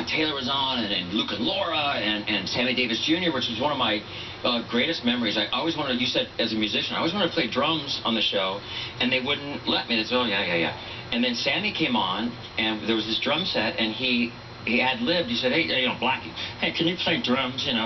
Taylor was on, and Luke and Laura, and Sammy Davis Jr., which was one of my greatest memories. I always wanted, you said as a musician, I always wanted to play drums on the show, and they wouldn't let me. They said, oh, yeah. And then Sammy came on, and there was this drum set, and he ad-libbed. He said, hey, Blackie, hey, can you play drums, And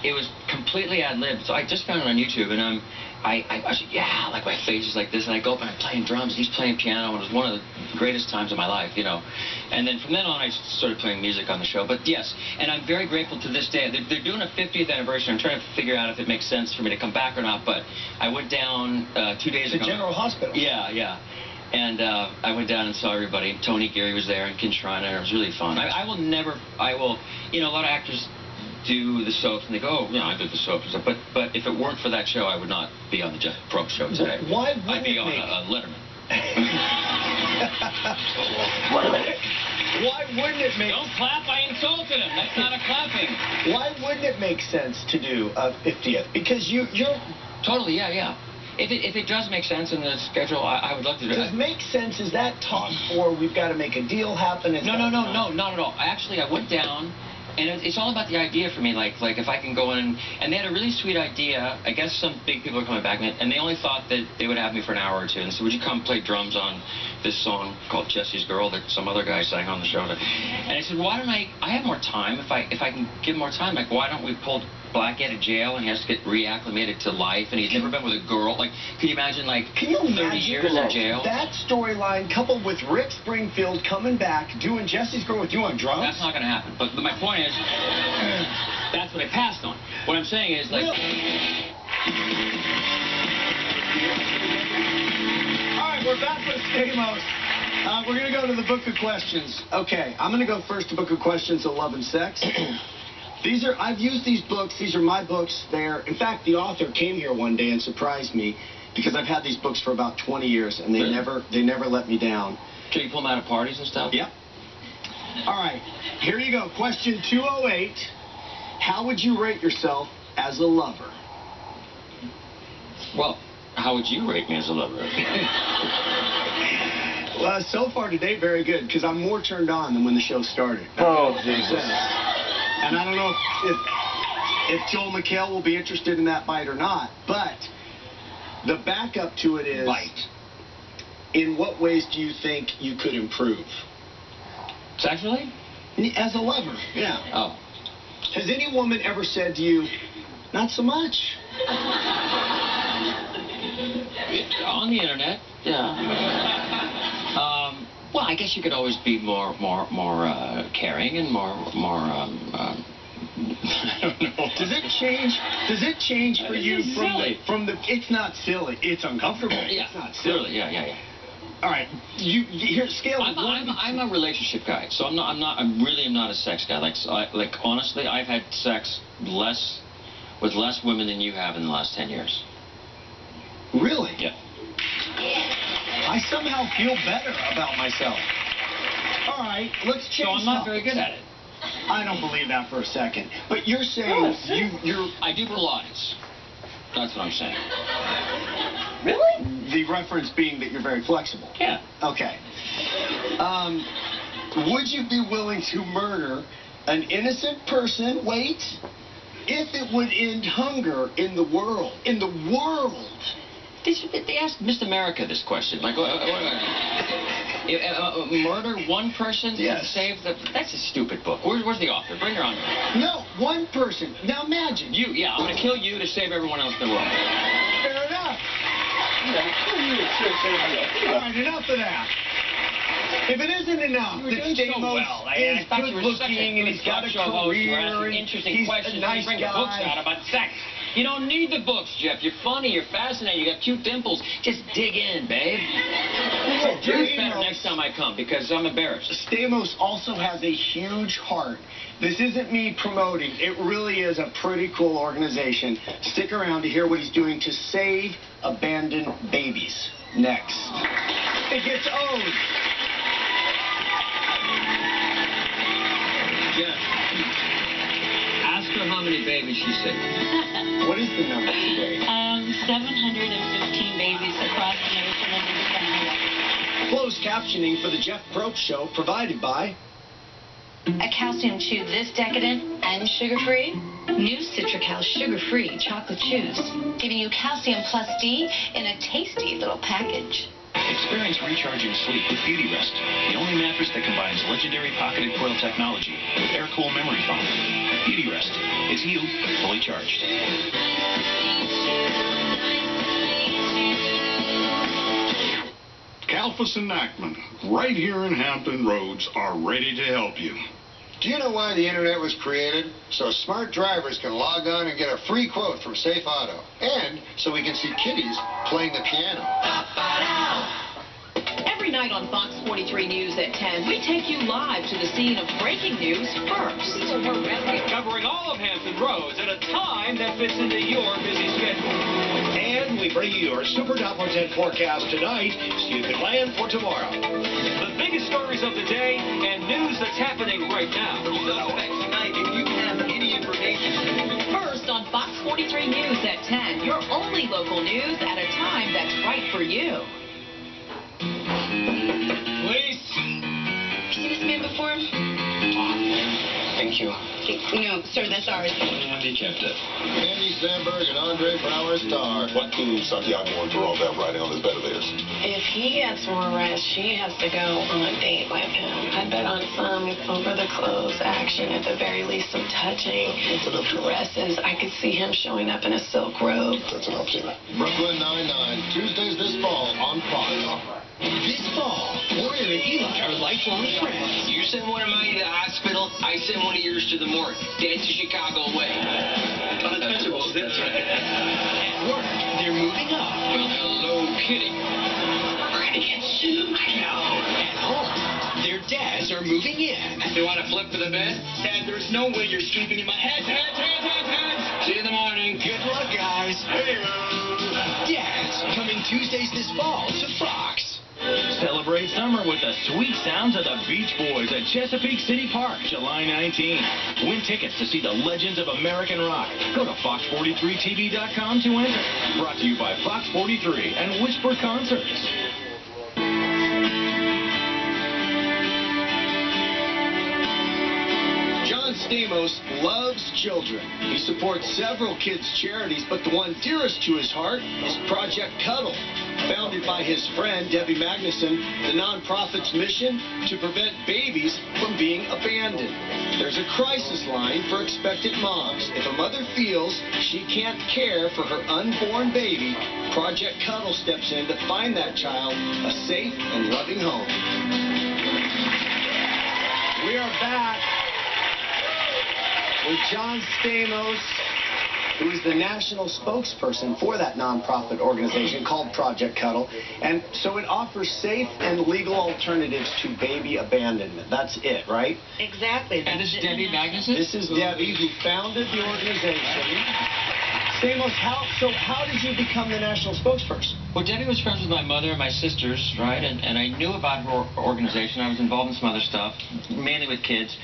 it was completely ad-libbed. So I just found it on YouTube, and I said, yeah, like my face is like this, and I go up and I'm playing drums, and he's playing piano, and it was one of the greatest times of my life, And then from then on, I started playing music on the show. But yes, and I'm very grateful to this day. They're doing a 50th anniversary. I'm trying to figure out if it makes sense for me to come back or not, but I went down 2 days ago. To General Hospital. Yeah. And I went down and saw everybody. Tony Geary was there, and Ken Schreiner. It was really fun. I will, a lot of actors do the soaps, and they go, oh, I did the soaps. But if it weren't for that show, I would not be on the Jeff Probst show today. Why I'd be on Letterman. Why wouldn't it make... Don't clap, I insulted him. That's not a clapping. Why wouldn't it make sense to do a 50th? Because you're... Totally, yeah. If it does make sense in the schedule, I would love to do it. Does make sense? Is that talk, or we've got to make a deal happen? No, not at all. Actually, I went down, and it's all about the idea for me. Like if I can go in, and they had a really sweet idea. I guess some big people are coming back, and they only thought that they would have me for an hour or two. And so, would you come play drums on this song called Jesse's Girl that some other guy sang on the show? And I said, why don't I have more time. If I can give more time, like why don't we pull Blackie out of jail, and he has to get reacclimated to life, and he's never been with a girl. Like, can you imagine, 30 years in jail? That storyline coupled with Rick Springfield coming back, doing Jesse's Girl with you on drums? That's not going to happen. But my point is, that's what I passed on. What I'm saying is, All right, we're back with Stamos. We're going to go to the Book of Questions. Okay, I'm going to go first to Book of Questions of Love and Sex. I've used these books. These are my books. In fact, the author came here one day and surprised me because I've had these books for about 20 years, and they never let me down. So you pull them out of parties and stuff? Yep. All right, here you go. Question 208. How would you rate yourself as a lover? Well, how would you rate me as a lover? Well, so far today, very good, because I'm more turned on than when the show started. Oh, Jesus. And I don't know if Joel McHale will be interested in that bite or not, but the backup to it is, in what ways do you think you could improve? Sexually? As a lover, yeah. Oh. Has any woman ever said to you, not so much? On the internet, yeah. Well, I guess you could always be more caring and more I don't know. Does it change for you from the? It's not silly. It's uncomfortable. Yeah. It's not silly. Yeah. All right. Here, scale. I'm a relationship guy, so I really am not a sex guy. Like honestly, I've had sex with less women than you have in the last 10 years. Really? Yeah. I somehow feel better about myself. All right, let's change. So I'm not very good at it. I don't believe that for a second. But you're saying you're... I do Pilates. That's what I'm saying. Really? The reference being that you're very flexible. Yeah. Okay. Would you be willing to murder an innocent person, if it would end hunger in the world? In the world! They asked Miss America this question. Like, murder one person to save the... That's a stupid book. Where's the author? Bring her on. No, one person. Now imagine. I'm going to kill you to save everyone else in the world. Fair enough. All right, enough of that. If it isn't enough, that Stamos is good looking and he's got a career and interesting questions. A nice bring guy. Books out about sex. You don't need the books, Jeff. You're funny. You're fascinating. You got cute dimples. Just dig in, babe. Do this better next time I come because I'm embarrassed. Stamos also has a huge heart. This isn't me promoting. It really is a pretty cool organization. Stick around to hear what he's doing to save abandoned babies. Next. It gets owed. Jeff, ask her how many babies she saved. What is the number today? 715 babies across the nation and in the family. Closed captioning for the Jeff Probst Show provided by A calcium chew this decadent and sugar-free? New Citrical sugar-free chocolate chews, giving you calcium plus D in a tasty little package. Experience recharging sleep with Beauty Rest, the only mattress that combines legendary pocketed coil technology with air-cool memory foam. Beauty Rest. It's you, fully charged. Kalfas and Nachman, right here in Hampton Roads, are ready to help you. Do you know why the internet was created? So smart drivers can log on and get a free quote from Safe Auto. And so we can see kiddies playing the piano. Every night on Fox 43 News at 10, we take you live to the scene of breaking news first. We're covering all of Hampton Roads at a time that fits into your busy schedule. And we bring you your Super Doppler 10 forecast tonight so you can plan for tomorrow. The biggest stories of the day and news that's happening right now. Suspects tonight, if you have any information. First on Fox 43 News at 10, your only local news at a time that's right for you. Please. Have you seen this man before? Thank you. No, sir, that's ours. Andy kept it. Andy Samberg and Andre Brower star. What do Santiago and Jerome have riding on this bed of theirs? If he gets more rest, she has to go on a date with him. I bet on some over-the-clothes action, at the very least some touching. That's enough, Gina. Caresses. I could see him showing up in a silk robe. That's enough, Gina. Brooklyn Nine-Nine, Tuesdays this fall on Fox. This fall, Warren and Eli are lifelong friends. You send one of mine to the hospital, I send one of yours to the morgue. Dead to Chicago way. Untouchables, that's right. At work, they're moving up. Well, hello, kitty. We're gonna get sued. I know. At home, their dads are moving in. You want to flip for the bed? Dad, there's no way you're sleeping in my head. See you in the morning. Good luck, guys. Dads, coming Tuesdays this fall to Fox. Celebrate summer with the sweet sounds of the Beach Boys at Chesapeake City Park, July 19th. Win tickets to see the legends of American rock. Go to fox43tv.com to enter. Brought to you by Fox 43 and Whisper Concerts. Stamos loves children. He supports several kids' charities, but the one dearest to his heart is Project Cuddle. Founded by his friend, Debbie Magnuson, the nonprofit's mission to prevent babies from being abandoned. There's a crisis line for expectant moms. If a mother feels she can't care for her unborn baby, Project Cuddle steps in to find that child a safe and loving home. We are back with John Stamos, who is the national spokesperson for that nonprofit organization called Project Cuddle. And so it offers safe and legal alternatives to baby abandonment. That's it, right? Exactly. And this is Debbie Magnuson? This is Debbie, who founded the organization. Stamos, how did you become the national spokesperson? Well, Debbie was friends with my mother and my sisters, right? And I knew about her organization. I was involved in some other stuff, mainly with kids.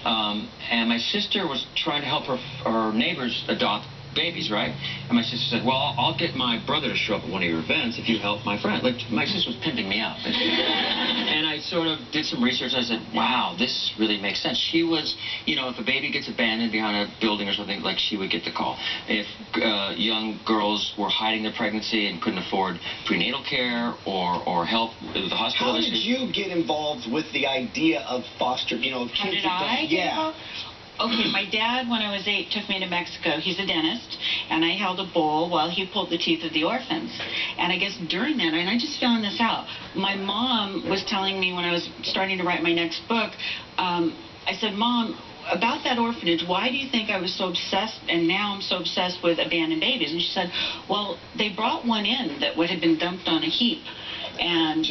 And my sister was trying to help her neighbors adopt babies, right? And my sister said, well, I'll get my brother to show up at one of your events if you help my friend. Like, my sister was pimping me out. And I sort of did some research. I said, wow, this really makes sense. She was, you know, if a baby gets abandoned behind a building or something, like, she would get the call. If young girls were hiding their pregnancy and couldn't afford prenatal care or help with the hospital. How did you get involved with the idea of foster, you know, kids? How did I get involved? Okay, my dad, when I was 8, took me to Mexico. He's a dentist, and I held a bowl while he pulled the teeth of the orphans. And I guess during that, and I just found this out, my mom was telling me when I was starting to write my next book, I said, Mom, about that orphanage, why do you think I was so obsessed, and now I'm so obsessed with abandoned babies? And she said, well, they brought one in that had been dumped on a heap, and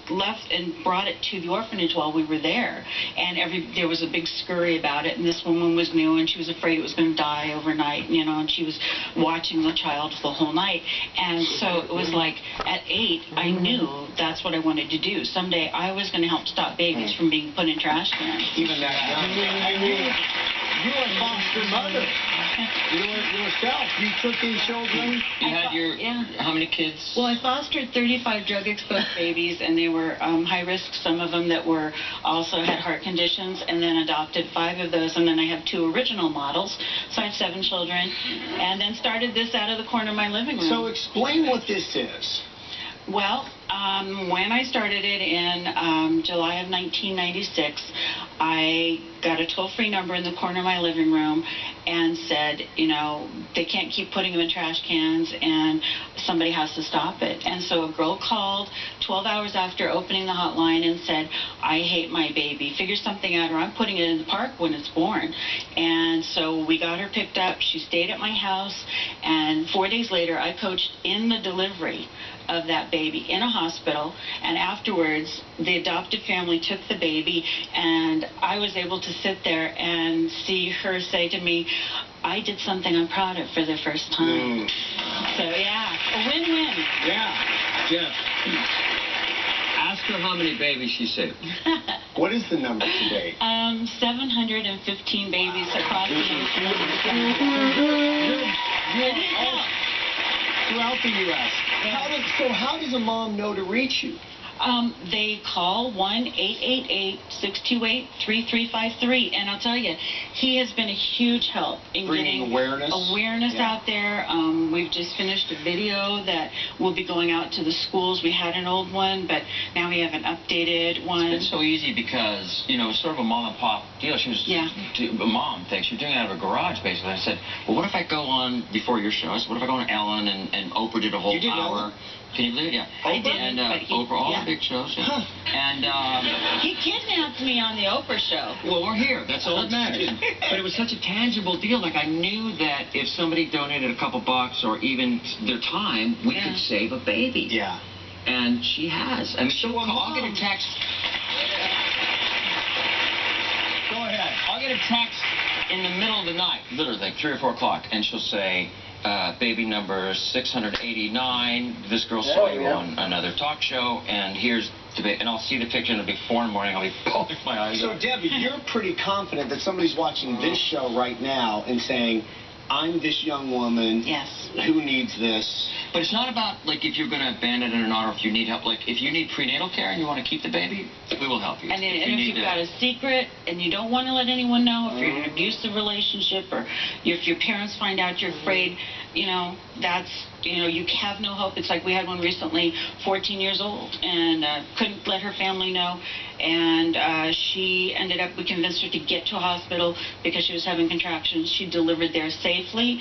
left and brought it to the orphanage while we were there. And there was a big scurry about it, and this woman was new, and she was afraid it was going to die overnight, you know, and she was watching the child the whole night. And so it was like, at 8, I knew that's what I wanted to do. Someday I was going to help stop babies from being put in trash cans. Even that young. you are foster mother. Yourself. You took in children. You had your, how many kids? Well, I fostered 35 drug-exposed babies, and they were high risk, some of them that were also had heart conditions, and then adopted 5 of those, and then I have 2 original models, so I have 7 children, and then started this out of the corner of my living room. So explain what this is. Well, when I started it in July of 1996, I got a toll-free number in the corner of my living room and said, you know, they can't keep putting them in trash cans and somebody has to stop it. And so a girl called 12 hours after opening the hotline and said, I hate my baby. Figure something out or I'm putting it in the park when it's born. And so we got her picked up. She stayed at my house, and 4 days later I coached in the delivery of that baby in a hospital, and afterwards the adoptive family took the baby, and I was able to sit there and see her say to me, I did something I'm proud of for the first time. So yeah, a win-win. Yeah. Jeff, ask her how many babies she saved. What is the number today? 715 babies across the nation. Throughout the U.S. How does a mom know to reach you? They call 1-888-628-3353, and I'll tell you, he has been a huge help in bringing getting awareness out there. We've just finished a video that will be going out to the schools. We had an old one, but now we have an updated one. It's been so easy because, you know, it's sort of a mom and pop deal. She was a mom thing. She was doing it out of a garage, basically. I said, well, what if I go on before your show? I said, what if I go on Ellen and Oprah did a whole hour? Can you believe it? Yeah. I did. And Oprah, all the big shows. Yeah. And he kidnapped me on the Oprah show. Well, we're here. That's all that matters. But it was such a tangible deal. Like, I knew that if somebody donated a couple bucks or even their time, we could save a baby. Yeah. And she has. I mean, I'll get a text. Go ahead. I'll get a text in the middle of the night, literally like 3 or 4 o'clock, and she'll say, baby number 689, this girl saw you on another talk show, and here's the baby. And I'll see the picture, and it'll be 4 in the morning. I'll be pulling my eyes So, out. Debbie, you're pretty confident that somebody's watching this show right now and saying, I'm this young woman. Yes. Who needs this? But it's not about, like, if you're going to abandon it or not, or if you need help. Like, if you need prenatal care and you want to keep the baby, we will help you. And if you've got a secret and you don't want to let anyone know, if you're in an abusive relationship, or if your parents find out you're afraid, you know, that's, you know, you have no hope. It's like we had one recently, 14 years old, and couldn't let her family know. And she ended up, we convinced her to get to a hospital because she was having contractions. She delivered there safely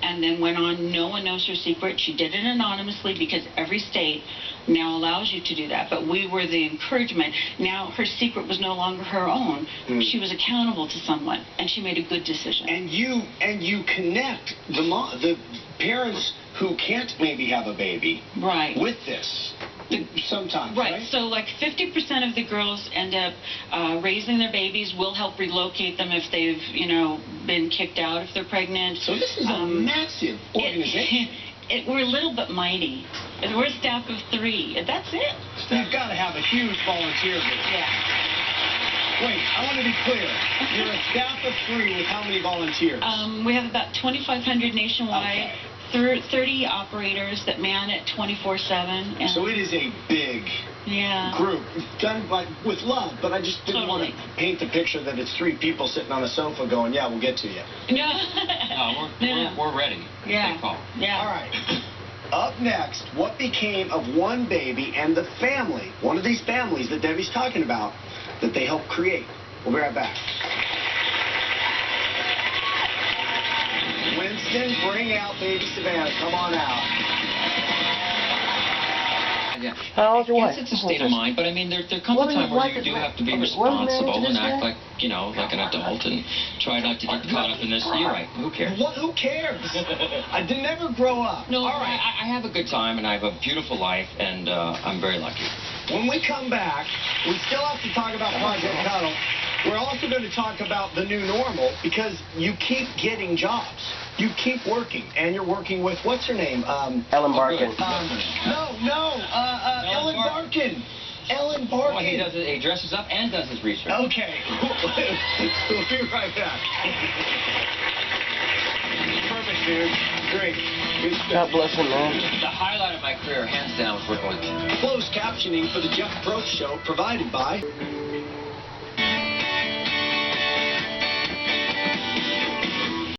and then went on. No one knows her secret. She did it anonymously because every state now allows you to do that. But we were the encouragement. Now her secret was no longer her own. She was accountable to someone, and she made a good decision. And you connect the parents who can't maybe have a baby with this. Sometimes, right? So like 50% of the girls end up raising their babies. We'll help relocate them if they've, you know, been kicked out if they're pregnant. So this is a massive organization. We're a little bit mighty. We're a staff of 3. That's it. You've got to have a huge volunteer group. Yeah. Wait, I want to be clear. You're a staff of 3 with how many volunteers? We have about 2,500 nationwide. Okay. 30 operators that man it 24/7. So it is a big group done with love, but I just didn't want to paint the picture that it's 3 people sitting on a sofa going, yeah, we'll get to you. No. We're ready. Yeah. Yeah. All right. Up next, what became of one baby and the family, one of these families that Debbie's talking about, that they helped create. We'll be right back. Winston, bring out baby Savannah. Come on out. Yeah. How old's your wife? Yes, it's a state of mind, but I mean, there comes a time where you do have to be responsible and act like, you know, like an adult and try not to get caught up in this. You're right. Who cares? Who cares? I did never grow up. No, all right. I have a good time, and I have a beautiful life, and I'm very lucky. When we come back, we still have to talk about Project Cuddle. We're also going to talk about the new normal because you keep getting jobs. You keep working, and you're working with, what's her name? Ellen Barkin. Ellen Barkin. Ellen Barkin. Well, he dresses up and does his research. Okay. We'll be right back. Perfect, dude. Great. Good stuff. God bless him, man. The highlight of my career, hands down, was working with him. Closed captioning for the Jeff Probst Show provided by...